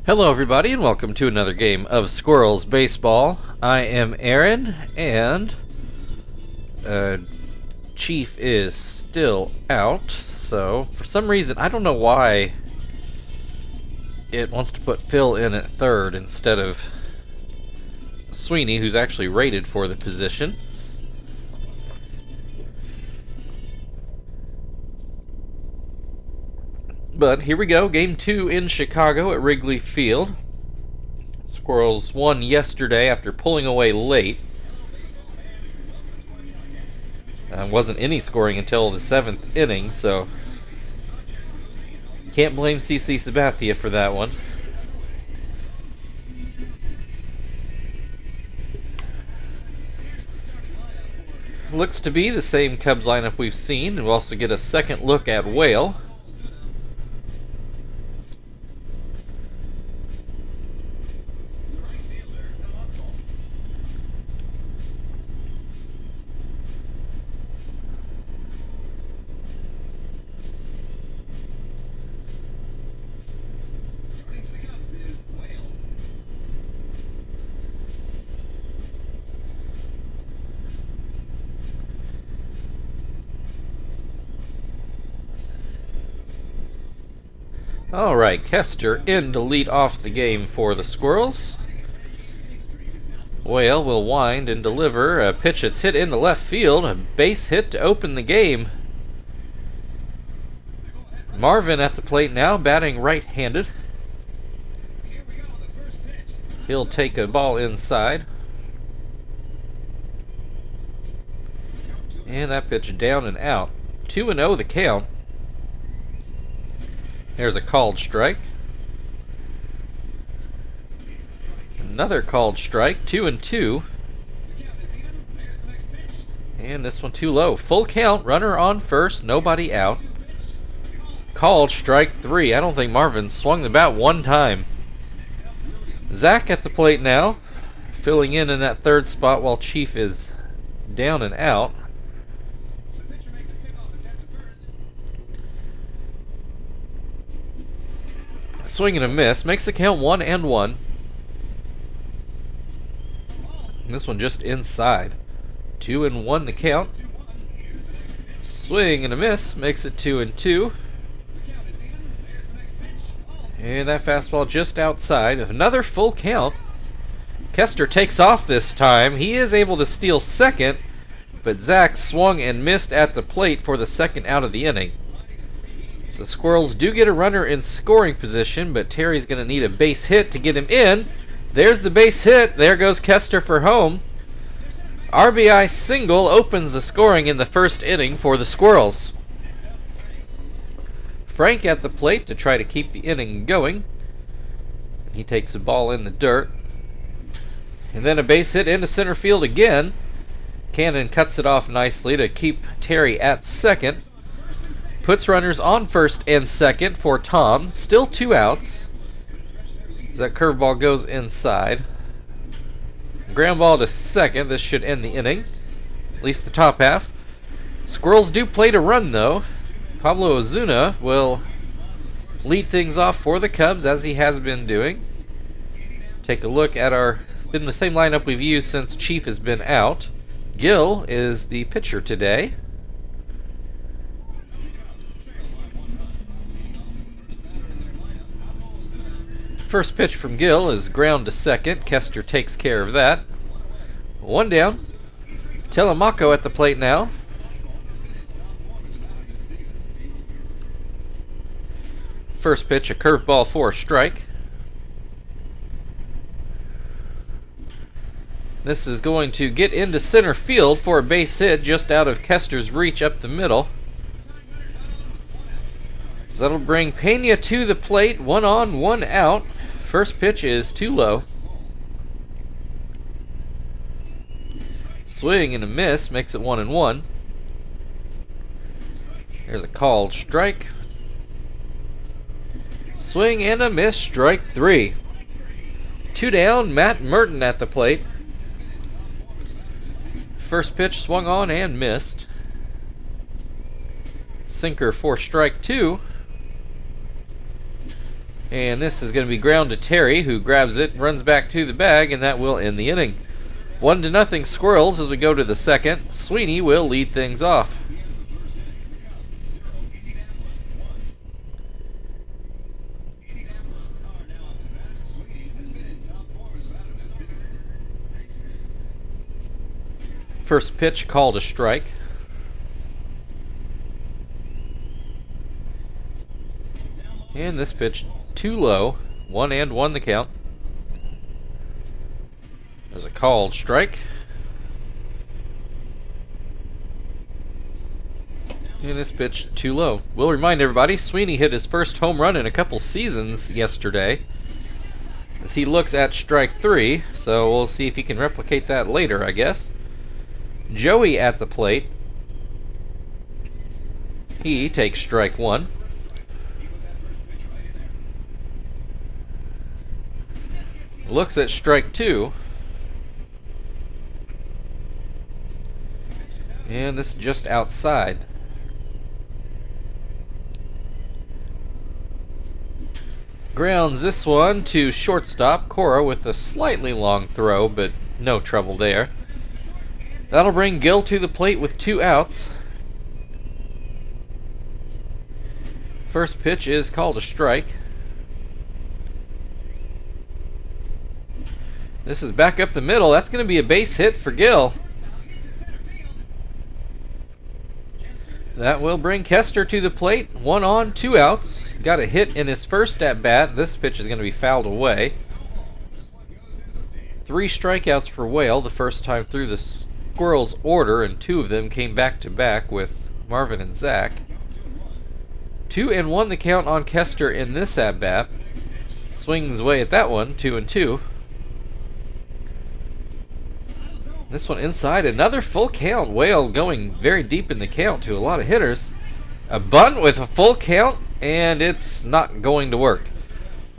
Hello everybody and welcome to another game of Squirrels Baseball. I am Aaron and Chief is still out, so for some reason, I don't know why it wants to put Phil in at third instead of Sweeney, who's actually rated for the position. But here we go, Game 2 in Chicago at Wrigley Field. Squirrels won yesterday after pulling away late. Wasn't any scoring until the 7th inning, so can't blame CC Sabathia for that one. Looks to be the same Cubs lineup we've seen. We'll also get a second look at Whale. Alright, Kester in to lead off the game for the Squirrels. Whale will wind and deliver a pitch that's hit into left field, a base hit to open the game. Marvin at the plate now, batting right-handed. He'll take a ball inside. And that pitch down and out. 2-0 the count. There's a called strike. Another called strike, 2-2. And this one too low. Full count, runner on first, nobody out. Called strike 3. I don't think Marvin swung the bat one time. Zach at the plate now, filling in that third spot while Chief is down and out. Swing and a miss, makes the count 1-1. This one just inside. 2-1 the count. Swing and a miss, makes it 2-2. And that fastball just outside. Another full count. Kester takes off this time. He is able to steal second, but Zach swung and missed at the plate for the second out of the inning. So the Squirrels do get a runner in scoring position, but Terry's going to need a base hit to get him in. There's the base hit. There goes Kester for home. RBI single opens the scoring in the first inning for the Squirrels. Frank at the plate to try to keep the inning going. He takes a ball in the dirt. And then a base hit into center field again. Cannon cuts it off nicely to keep Terry at second. Puts runners on first and second for Tom. Still 2 outs. As that curveball goes inside. Ground ball to second. This should end the inning. At least the top half. Squirrels do play to run though. Pablo Ozuna will lead things off for the Cubs as he has been doing. Take a look at been the same lineup we've used since Chief has been out. Gil is the pitcher today. First pitch from Gil is ground to second. Kester takes care of that. 1 down. Telemaco at the plate now. First pitch, a curveball for a strike. This is going to get into center field for a base hit just out of Kester's reach up the middle. So that'll bring Pena to the plate. 1 on, 1 out. First pitch is too low. Swing and a miss makes it 1-1. There's a called strike. Swing and a miss, strike 3. 2 down, Matt Merton at the plate. First pitch swung on and missed. Sinker for strike 2. And this is going to be ground to Terry, who grabs it, runs back to the bag, and that will end the inning. 1-0 Squirrels as we go to the second. Sweeney will lead things off. First pitch called a strike. And this pitch too low. 1-1 the count. There's a called strike. And this pitch too low. We'll remind everybody, Sweeney hit his first home run in a couple seasons yesterday, as he looks at strike 3, so we'll see if he can replicate that later, I guess. Joey at the plate. He takes strike 1. Looks at strike 2. And this is just outside. Grounds this one to shortstop. Cora with a slightly long throw, but no trouble there. That'll bring Gill to the plate with 2 outs. First pitch is called a strike. This is back up the middle. That's going to be a base hit for Gill. That will bring Kester to the plate. 1 on, 2 outs. Got a hit in his first at bat. This pitch is going to be fouled away. 3 strikeouts for Whale the first time through the Squirrels order, and 2 of them came back to back with Marvin and Zach. 2-1 the count on Kester in this at bat. Swings away at that one. 2-2. This one inside, another full count. Whale going very deep in the count to a lot of hitters. A bunt with a full count, and it's not going to work.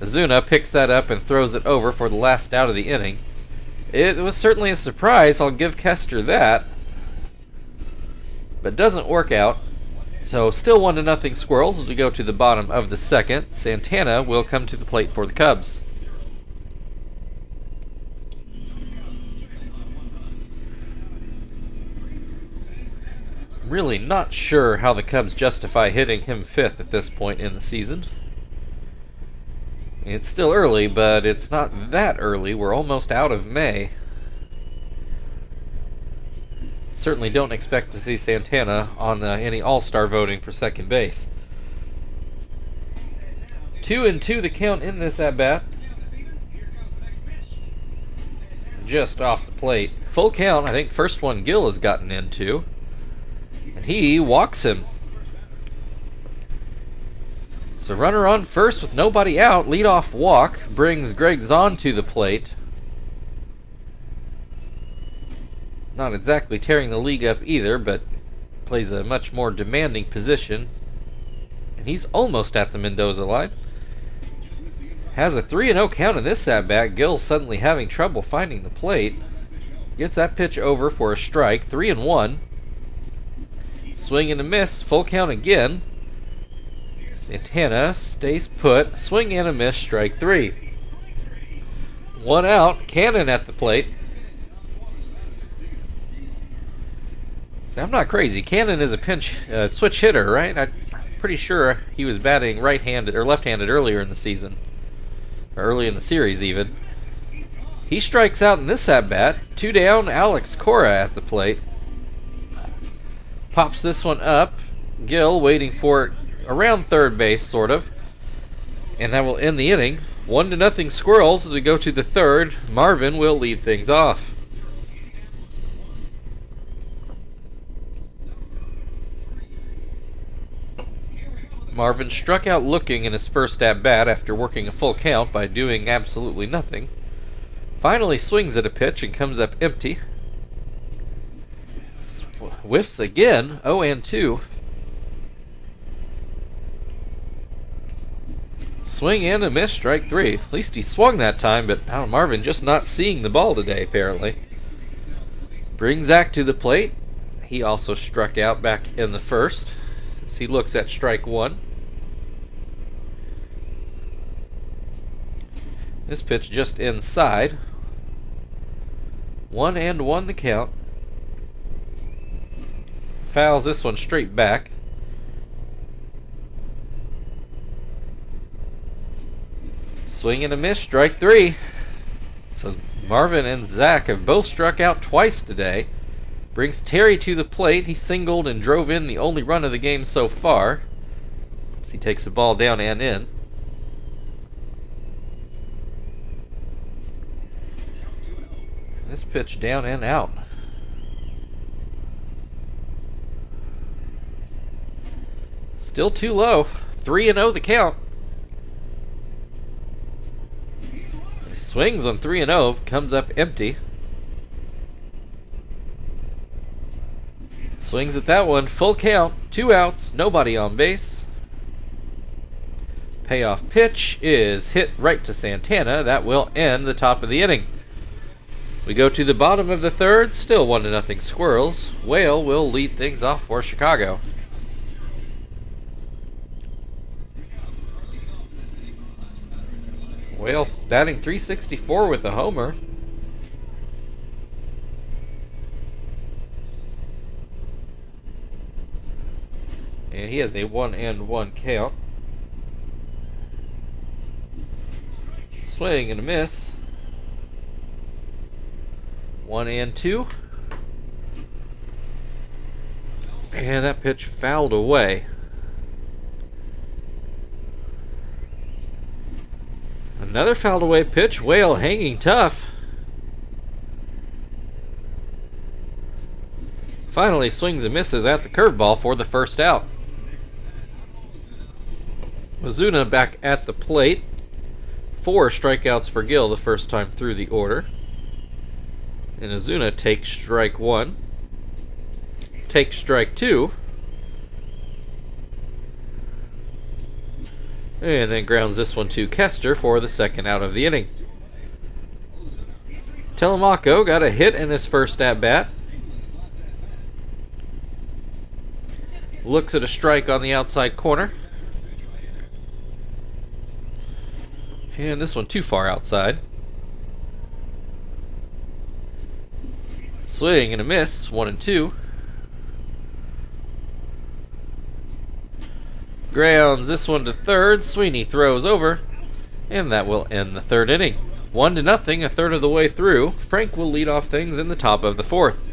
Azuna picks that up and throws it over for the last out of the inning. It was certainly a surprise, I'll give Kester that. But doesn't work out. So still 1-0 Squirrels as we go to the bottom of the second. Santana will come to the plate for the Cubs. Really not sure how the Cubs justify hitting him 5th at this point in the season. It's still early, but it's not that early. We're almost out of May. Certainly don't expect to see Santana on any all-star voting for second base. 2-2 the count in this at-bat. Just off the plate. Full count. I think first one Gill has gotten into. And he walks him. So runner on first with nobody out. Leadoff walk brings Greg Zahn to the plate. Not exactly tearing the league up either, but plays a much more demanding position. And he's almost at the Mendoza line. Has a 3-0 count in this at-bat. Gill's suddenly having trouble finding the plate. Gets that pitch over for a strike. 3-1. Swing and a miss. Full count again. Santana stays put. Swing and a miss. Strike 3. 1 out. Cannon at the plate. See, I'm not crazy. Cannon is a pinch switch hitter, right? I'm pretty sure he was batting right-handed or left-handed earlier in the season, or early in the series even. He strikes out in this at-bat. 2 down. Alex Cora at the plate. Pops this one up. Gill waiting for it around third base, sort of. And that will end the inning. 1-0 Squirrels as we go to the third. Marvin will lead things off. Marvin struck out looking in his first at-bat after working a full count by doing absolutely nothing. Finally swings at a pitch and comes up empty. Whiffs again. 0-2. Swing and a miss. Strike 3. At least he swung that time, but Marvin just not seeing the ball today, apparently. Brings Zach to the plate. He also struck out back in the first as he looks at strike 1. This pitch just inside. 1-1 the count. Fouls this one straight back. Swing and a miss, strike 3. So Marvin and Zach have both struck out twice today. Brings Terry to the plate. He singled and drove in the only run of the game so far. As he takes the ball down and in. This pitch down and out. Still too low. 3-0 the count. He swings on 3-0, comes up empty. Swings at that one, full count, 2 outs, nobody on base. Payoff pitch is hit right to Santana. That will end the top of the inning. We go to the bottom of the third, still 1-0 Squirrels. Whale will lead things off for Chicago. Whale batting .364 with a homer. And he has a 1-1 count. Swing and a miss. 1-2. And that pitch fouled away. Another fouled away pitch. Whale hanging tough. Finally swings and misses at the curveball for the first out. Ozuna back at the plate. 4 strikeouts for Gill the first time through the order. And Ozuna takes strike 1. Takes strike 2. And then grounds this one to Kester for the second out of the inning. Telemaco got a hit in his first at-bat. Looks at a strike on the outside corner. And this one too far outside. Swing and a miss, 1-2. Grounds this one to third. Sweeney throws over. And that will end the third inning. 1-0, a third of the way through. Frank will lead off things in the top of the fourth.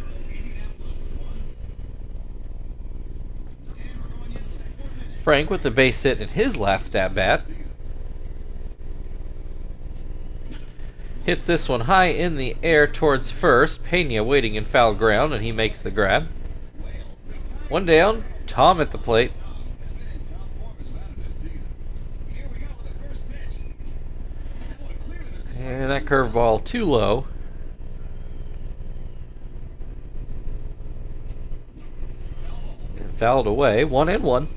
Frank with the base hit in his last at-bat. Hits this one high in the air towards first. Pena waiting in foul ground, and he makes the grab. 1 down. Tom at the plate. And that curveball too low. And fouled away. 1-1.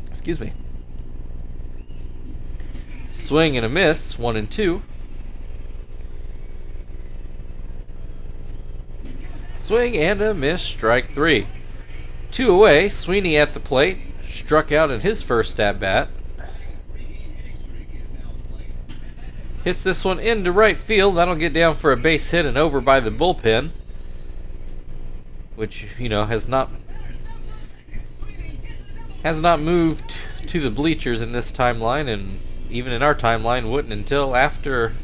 Excuse me. Swing and a miss, 1-2. Swing and a miss, strike 3. 2 away, Sweeney at the plate. Struck out in his first at-bat. Hits this one into right field. That'll get down for a base hit and over by the bullpen. Which, you know, has not moved to the bleachers in this timeline, and even in our timeline wouldn't until after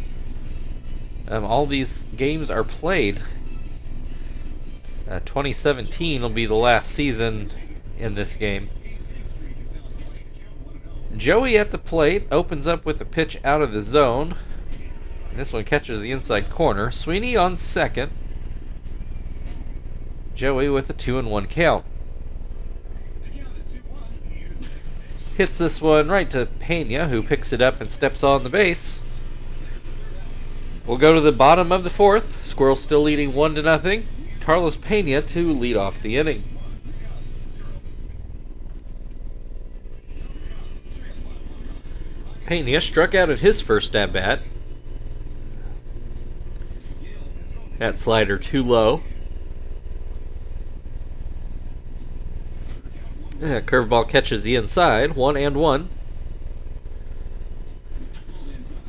all these games are played. 2017 will be the last season in this game. Joey at the plate opens up with a pitch out of the zone. And this one catches the inside corner. Sweeney on second. Joey with a 2-1 count. Hits this one right to Pena, who picks it up and steps on the base. We'll go to the bottom of the fourth. Squirrels still leading 1-0. Carlos Pena to lead off the inning. Pena struck out at his first at-bat. That slider too low. Curveball catches the inside. 1-1.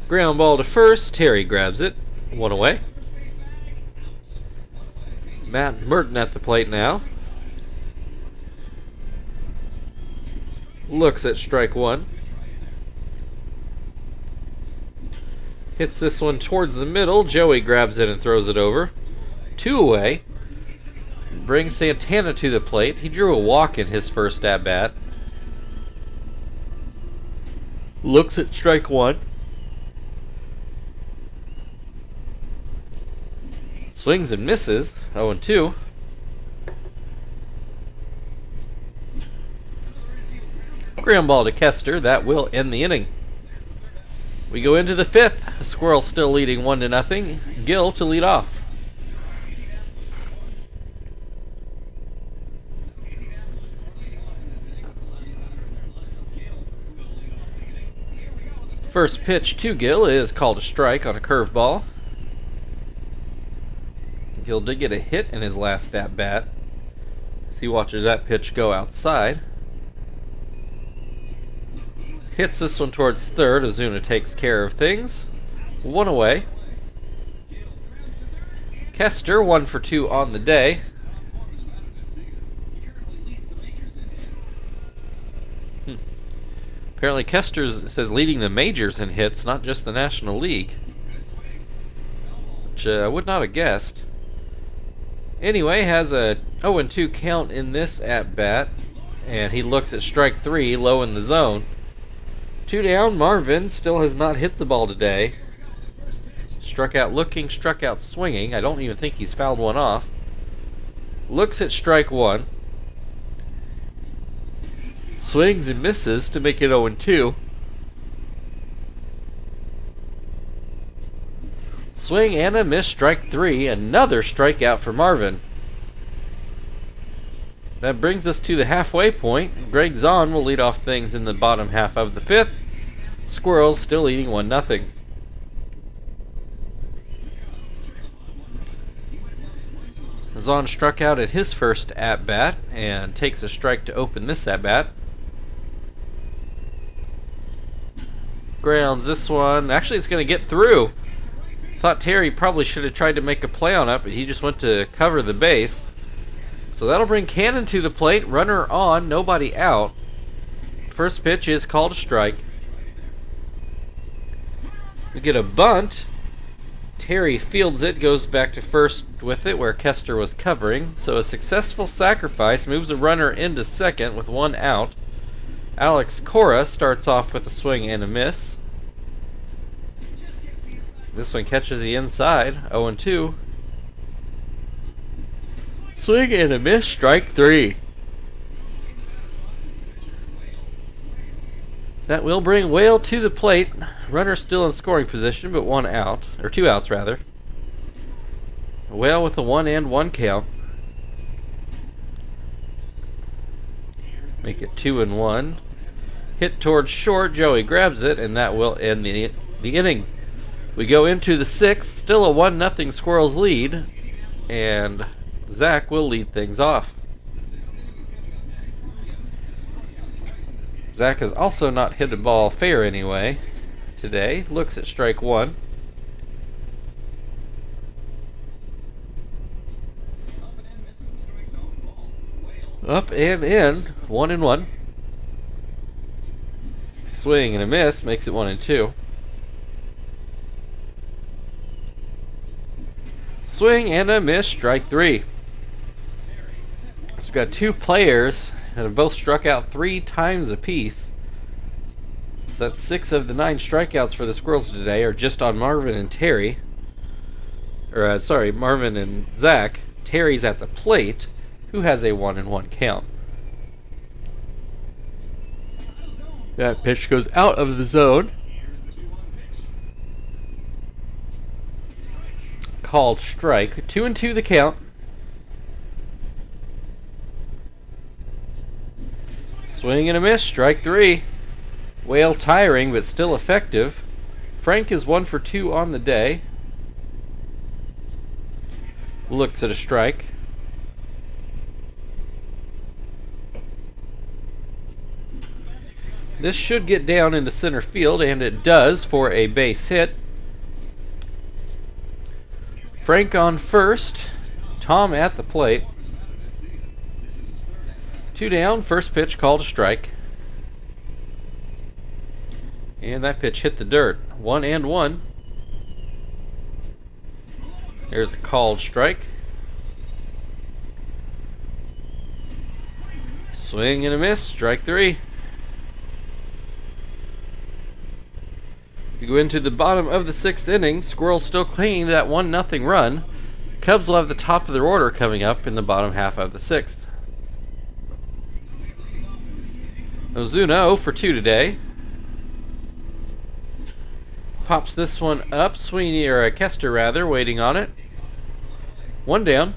Ground ball to first. Terry grabs it. One away. Matt Merton at the plate now. Looks at strike one. Hits this one towards the middle. Joey grabs it and throws it over. 2 away. Brings Santana to the plate. He drew a walk in his first at-bat. Looks at strike one. Swings and misses. 0-2. Ground ball to Kester. That will end the inning. We go into the 5th. Squirrels still leading 1-0. Gill to lead off. First pitch to Gill is called a strike on a curveball. Gill did get a hit in his last at-bat. As he watches that pitch go outside. Hits this one towards third. Ozuna takes care of things. 1 away. Kester 1 for 2 on the day. Apparently Kester says leading the majors in hits, not just the National League. Which I would not have guessed. Anyway, has a 0-2 count in this at-bat. And he looks at strike 3, low in the zone. 2 down. Marvin still has not hit the ball today. Struck out looking, struck out swinging. I don't even think he's fouled one off. Looks at strike 1. Swings and misses to make it 0-2. Swing and a miss, strike 3. Another strikeout for Marvin. That brings us to the halfway point. Greg Zahn will lead off things in the bottom half of the 5th. Squirrels still leading 1-0. Zahn struck out at his first at-bat and takes a strike to open this at-bat. Grounds this one. Actually, it's going to get through. Thought Terry probably should have tried to make a play on it, but he just went to cover the base. So that'll bring Cannon to the plate. Runner on, nobody out. First pitch is called a strike. We get a bunt. Terry fields it, goes back to first with it where Kester was covering. So a successful sacrifice moves a runner into second with 1 out. Alex Cora starts off with a swing and a miss. This one catches the inside, 0-2. Swing and a miss, strike 3. That will bring Whale to the plate. Runner still in scoring position, but 1 out, or 2 outs rather. Whale with a 1-1 count. Make it 2-1. Hit towards short. Joey grabs it, and that will end the inning. We go into the 6th. Still a 1-0 Squirrels lead, and Zach will lead things off. Zach has also not hit a ball fair anyway today. Looks at strike 1. Up and in, 1-1. Swing and a miss makes it 1-2. Swing and a miss, strike 3. So we've got 2 players that have both struck out 3 times apiece. So that's 6 of the 9 strikeouts for the Squirrels today are just on Marvin and Terry. Marvin and Zach. Terry's at the plate, who has a 1-1 count. That pitch goes out of the zone. Called strike. 2-2 the count. Swing and a miss, strike 3. Whale tiring, but still effective. Frank is 1 for 2 on the day. Looks at a strike. This should get down into center field, and it does for a base hit. Frank on first, Tom at the plate. 2 down, first pitch called a strike. And that pitch hit the dirt. 1-1. There's a called strike. Swing and a miss, strike 3. We go into the bottom of the 6th inning. Squirrels still clinging to that 1-0 run. Cubs will have the top of their order coming up in the bottom half of the 6th. Ozuna 0 for 2 today. Pops this one up. Sweeney, or Kester rather, waiting on it. 1 down.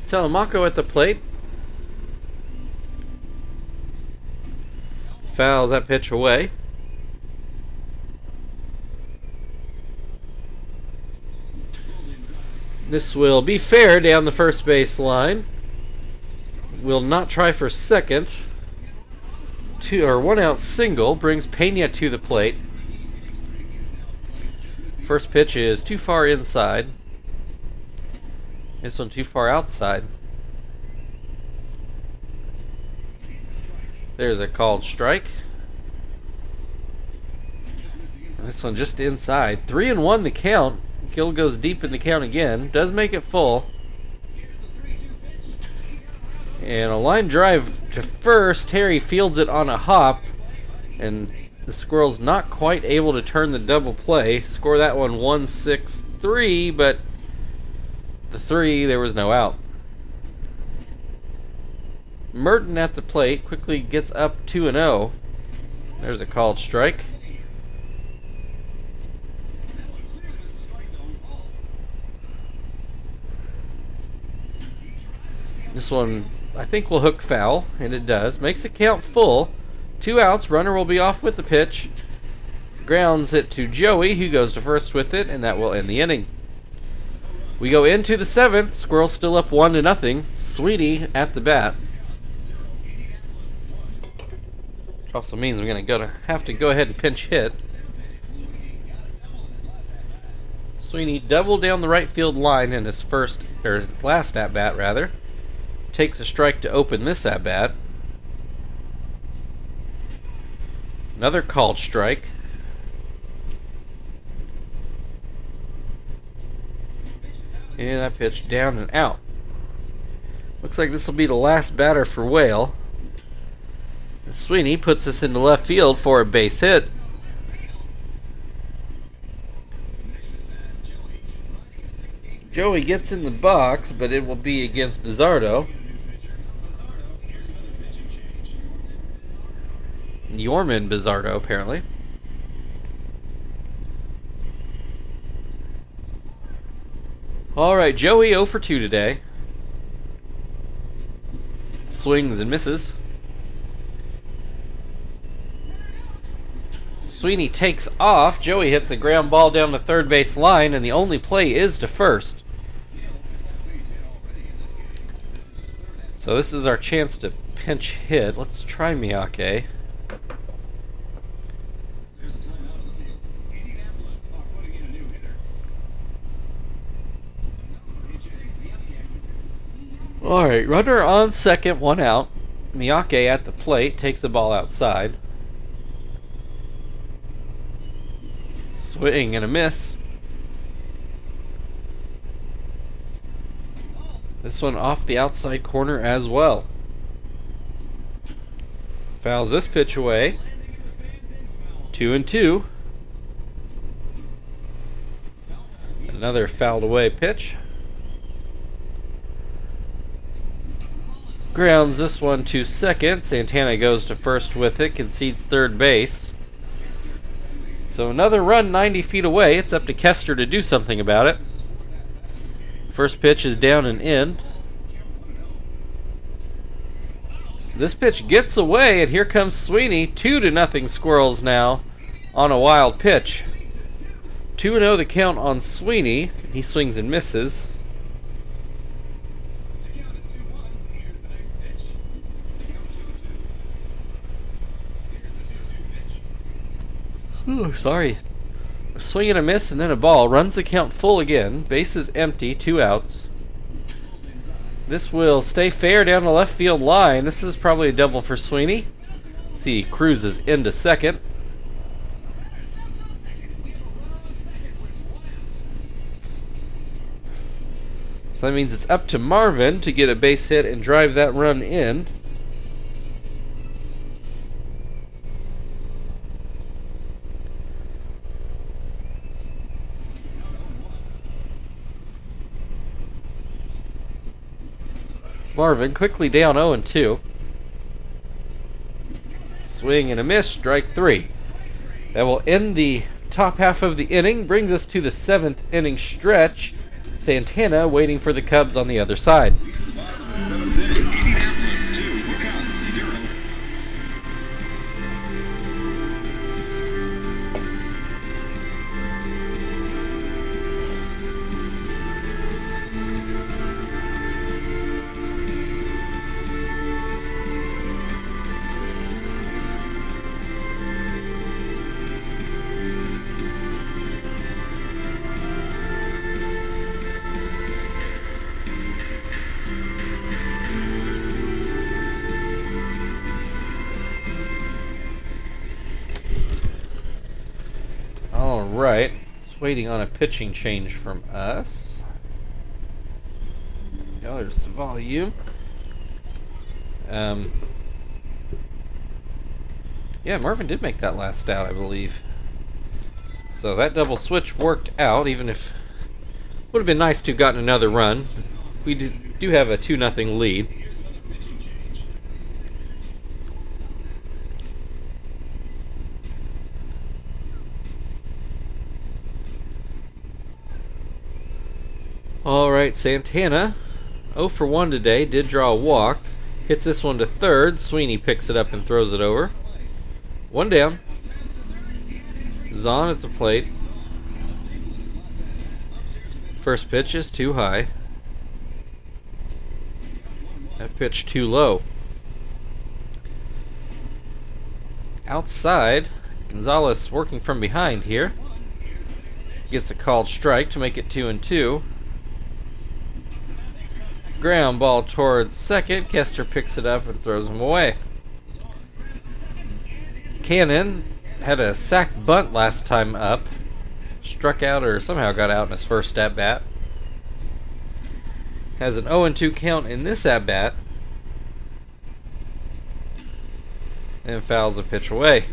Telemaco at the plate. Fouls that pitch away. This will be fair down the first base line. Will not try for second. 1 out single brings Pena to the plate. First pitch is too far inside. This one too far outside. There's a called strike. This one just inside. 3-1 the count. Gill goes deep in the count again. Does make it full. And a line drive to first. Terry fields it on a hop. And the Squirrels not quite able to turn the double play. Score that one 1-6-3, but the 3, there was no out. Merton at the plate quickly gets up 2-0. There's a called strike. This one, I think, will hook foul, and it does. Makes it count full. 2 outs, runner will be off with the pitch. Grounds it to Joey, who goes to first with it, and that will end the inning. We go into the 7th. Squirrels still up 1-0. Sweetie at the bat. Which also means we're going to have to go ahead and pinch hit. Sweeney doubled down the right field line in his last at bat rather. Takes a strike to open this at bat. Another called strike. And that pitch down and out. Looks like this will be the last batter for Whale. Sweeney puts us into left field for a base hit. Joey gets in the box, but it will be against Bizzardo. Yorman Bizzardo, apparently. Alright, Joey 0 for 2 today. Swings and misses. Sweeney takes off. Joey hits a ground ball down the third base line, and the only play is to first. So this is our chance to pinch hit. Let's try Miyake. Alright, runner on second, 1 out. Miyake at the plate, takes the ball outside. Swing and a miss. This one off the outside corner as well. Fouls this pitch away. 2-2. Another fouled away pitch. Grounds this one to second. Santana goes to first with it, concedes third base. So another run 90 feet away. It's up to Kester to do something about it. First pitch is down and in. So this pitch gets away, and here comes Sweeney. 2-0 Squirrels now on a wild pitch. 2-0 the count on Sweeney. He swings and misses. Ooh, sorry. A swing and a miss and then a ball. Runs the count full again. Base is empty. 2 outs. This will stay fair down the left field line. This is probably a double for Sweeney. See, cruises into second. So that means it's up to Marvin to get a base hit and drive that run in. Marvin quickly down 0-2. Swing and a miss, strike 3. That will end the top half of the inning, brings us to the 7th inning stretch. Santana waiting for the Cubs on the other side. Indianapolis 2, Cubs 0. Alright, it's waiting on a pitching change from us. There we go, there's the volume. Yeah, Marvin did make that last out, I believe. So that double switch worked out, even if would have been nice to have gotten another run. We do have a 2-0 lead. Alright, Santana, 0 for 1 today, did draw a walk. Hits this one to third. Sweeney picks it up and throws it over. 1 down. Zahn at the plate. First pitch is too high. That pitch too low. Outside, Gonzalez working from behind here. Gets a called strike to make it 2-2. Ground ball towards second. Kester picks it up and throws him away. Cannon had a sac bunt last time up. Struck out or somehow got out in his first at-bat. Has an 0-2 count in this at-bat. And fouls a pitch away.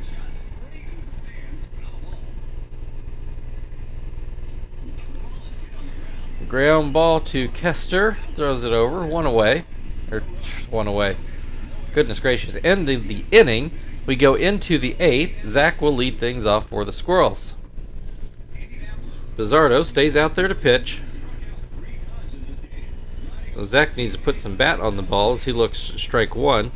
Ground ball to Kester. Throws it over. 1 away. Or 1 away. Goodness gracious. Ending the inning. We go into the 8th. Zach will lead things off for the Squirrels. Bizzardo stays out there to pitch. So Zach needs to put some bat on the ball as he looks strike 1.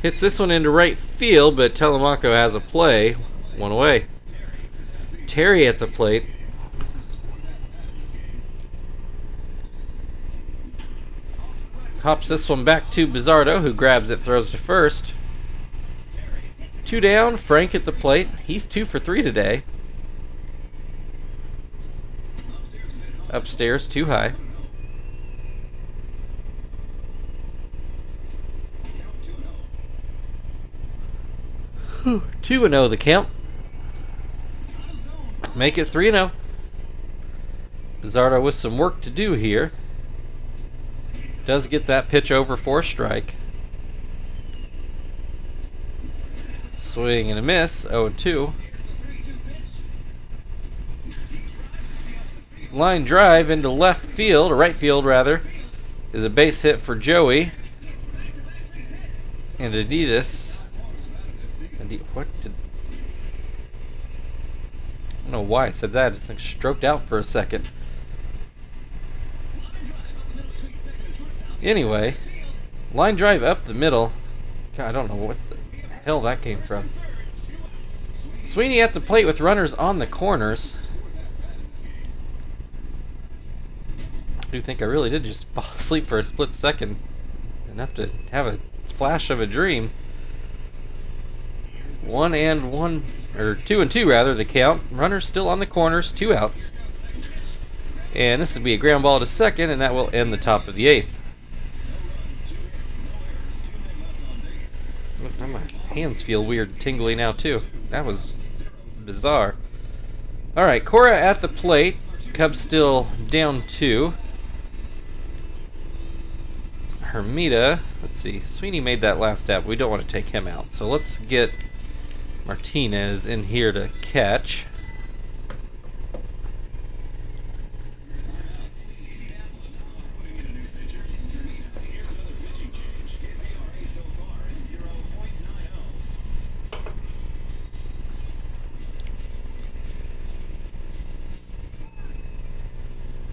Hits this one into right field, but Telemaco has a play. 1 away. Terry at the plate. Hops this one back to Bizzardo, who grabs it, throws to first. 2 down. Frank at the plate. He's 2 for 3 today. Upstairs, too high. 2-0 the count. Make it 3-0. Bizzardo with some work to do here. Does get that pitch over for a strike. Swing and a miss. 0-2. Line drive into left field, or right field rather, is a base hit for Joey. And Adidas. What did... I don't know why I said that. I just like stroked out for a second. Anyway, line drive up the middle. God, I don't know what the hell that came from. Sweeney at the plate with runners on the corners. I do think I really did just fall asleep for a split second. Enough to have a flash of a dream. 1 and 1, or 2 and 2 rather, the count. Runners still on the corners, 2 outs. And this will be a ground ball to second, and that will end the top of the 8th. My hands feel weird, tingly now too. That was bizarre. All right, Cora at the plate. Cubs still down 2. Hermida, let's see. Sweeney made that last step. We don't want to take him out, so let's get Martinez in here to catch.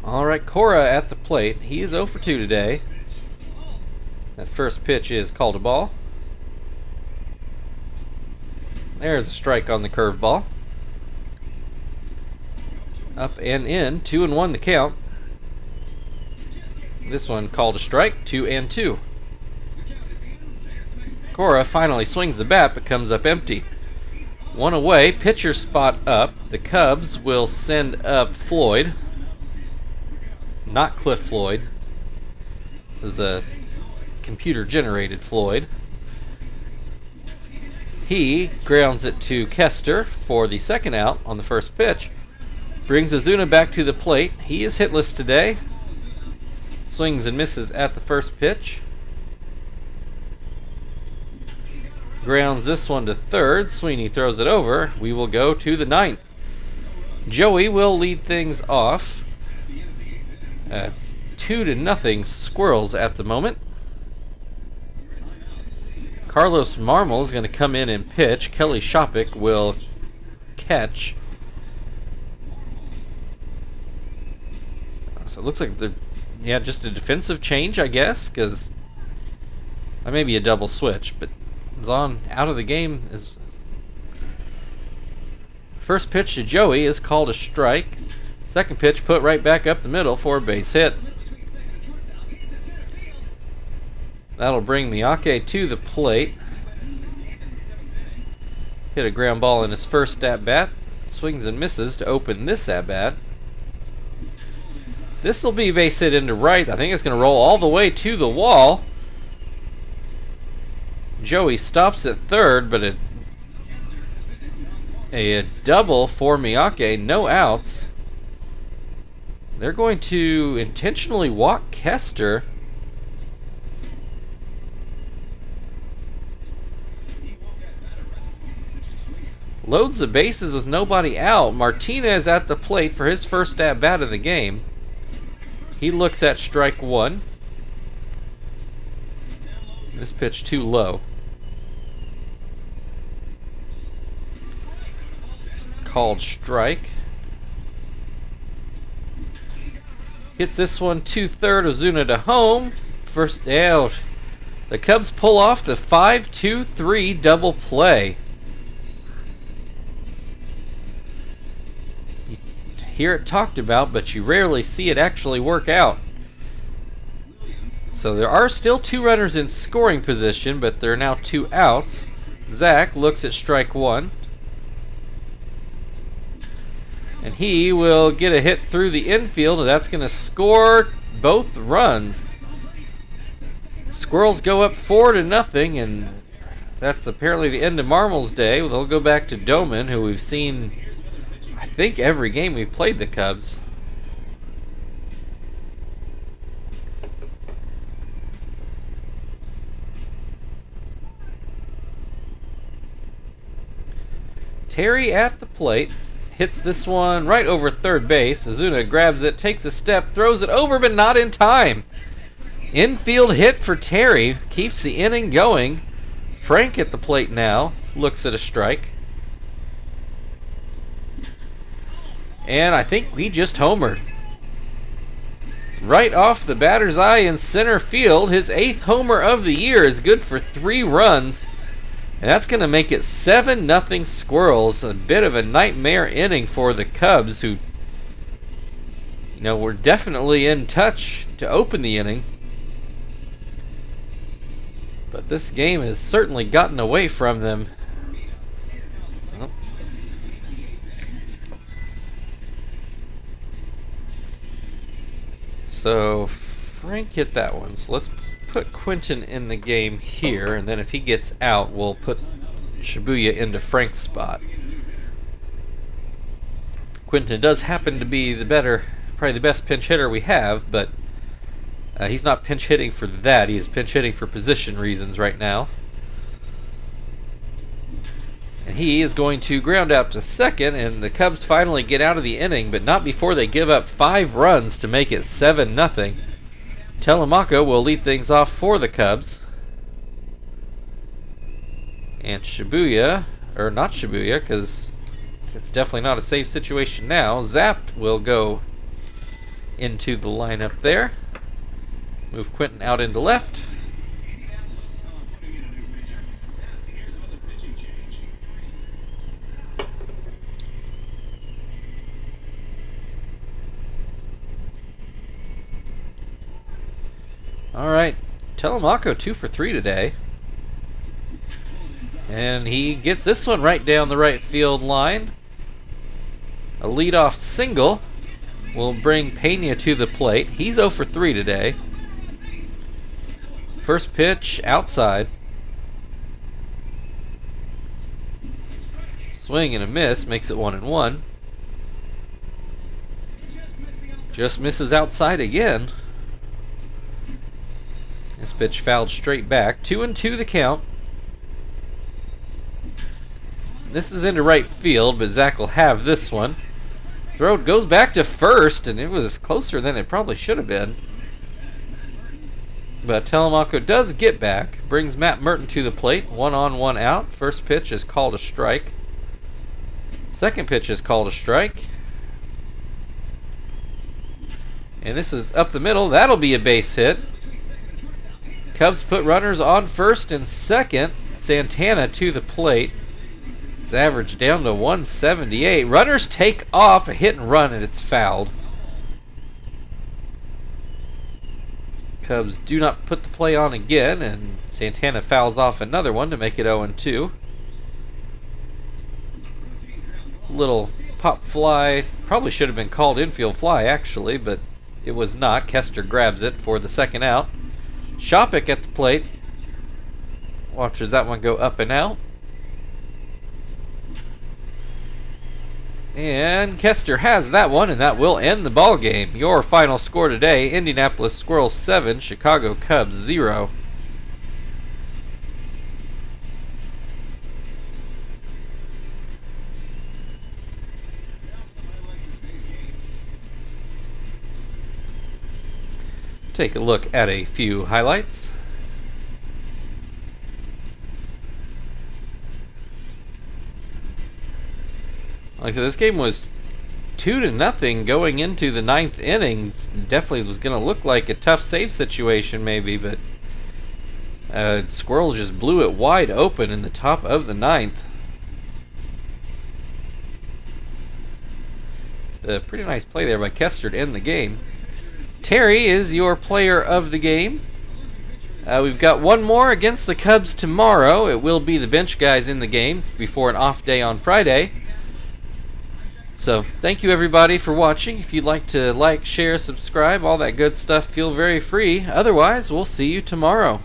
All right, Cora at the plate. He is 0 for 2 today. That first pitch is called a ball. There's a strike on the curveball. Up and in, 2 and 1 the count. This one called a strike, 2 and 2. Cora finally swings the bat but comes up empty. 1 away, pitcher spot up. The Cubs will send up Floyd. Not Cliff Floyd. This is a computer-generated Floyd. He grounds it to Kester for the second out on the first pitch. Brings Ozuna back to the plate. He is hitless today. Swings and misses at the first pitch. Grounds this one to third. Sweeney throws it over. We will go to the 9th. Joey will lead things off. It's 2-0 Squirrels at the moment. Carlos Marmol is going to come in and pitch. Kelly Shopik will catch. So it looks like just a defensive change, I guess, because that may be a double switch, but Zahn out of the game. First pitch to Joey is called a strike. Second pitch put right back up the middle for a base hit. That'll bring Miyake to the plate. Hit a ground ball in his first at-bat. Swings and misses to open this at-bat. This will be base hit into right. I think it's going to roll all the way to the wall. Joey stops at third, but a double for Miyake. No outs. They're going to intentionally walk Kester. Loads the bases with nobody out. Martinez at the plate for his first at-bat of the game. He looks at strike 1. This pitch too low. Called strike. Hits this one to third. Ozuna to home. First out. The Cubs pull off the 5-2-3 double play. You hear it talked about, but you rarely see it actually work out. So there are still 2 runners in scoring position, but there are now 2 outs. Zach looks at strike 1. And he will get a hit through the infield, and that's going to score both runs. Squirrels go up 4-0, and that's apparently the end of Marmol's day. They'll go back to Doman, who we've seen, I think, every game we've played the Cubs. Terry at the plate. Hits this one right over third base. Ozuna grabs it, takes a step, throws it over, but not in time. Infield hit for Terry. Keeps the inning going. Frank at the plate now. Looks at a strike. And I think we just homered. Right off the batter's eye in center field. His 8th homer of the year is good for 3 runs. And that's going to make it 7-0 Squirrels. A bit of a nightmare inning for the Cubs, who, were definitely in touch to open the inning. But this game has certainly gotten away from them. So Frank hit that one. So let's put Quentin in the game here, and then if he gets out, we'll put Shibuya into Frank's spot. Quentin does happen to be probably the best pinch hitter we have, but he's not pinch hitting for that. He's pinch hitting for position reasons right now. And he is going to ground out to second, and the Cubs finally get out of the inning, but not before they give up 5 runs to make it 7-0. Telemaco will lead things off for the Cubs. And Shibuya, or not Shibuya, because it's definitely not a safe situation now. Zapped will go into the lineup there. Move Quentin out into left. Alright, Telemaco 2 for 3 today. And he gets this one right down the right field line. A leadoff single will bring Pena to the plate. He's 0 for 3 today. First pitch outside. Swing and a miss makes it 1-1. Just misses outside again. This pitch fouled straight back. 2-2 the count. This is into right field, but Zach will have this one. Throw goes back to first, and it was closer than it probably should have been. But Telemaco does get back. Brings Matt Merton to the plate. 1 on, 1 out. First pitch is called a strike. Second pitch is called a strike. And this is up the middle. That'll be a base hit. Cubs put runners on first and second. Santana to the plate. His average down to 178. Runners take off. A hit and run, and it's fouled. Cubs do not put the play on again, and Santana fouls off another one to make it 0-2. Little pop fly. Probably should have been called infield fly, actually, but it was not. Kester grabs it for the second out. Shopik at the plate. Watches that one go up and out. And Kester has that one, and that will end the ball game. Your final score today, Indianapolis Squirrels 7, Chicago Cubs 0. Take a look at a few highlights. Like I said, this game was 2-0 going into the 9th inning. Definitely was going to look like a tough save situation maybe, but Squirrels just blew it wide open in the top of the 9th. A pretty nice play there by Kester to end the game. Terry is your player of the game. We've got one more against the Cubs tomorrow. It will be the bench guys in the game before an off day on Friday. So, thank you everybody for watching. If you'd like to like, share, subscribe, all that good stuff, feel very free. Otherwise, we'll see you tomorrow.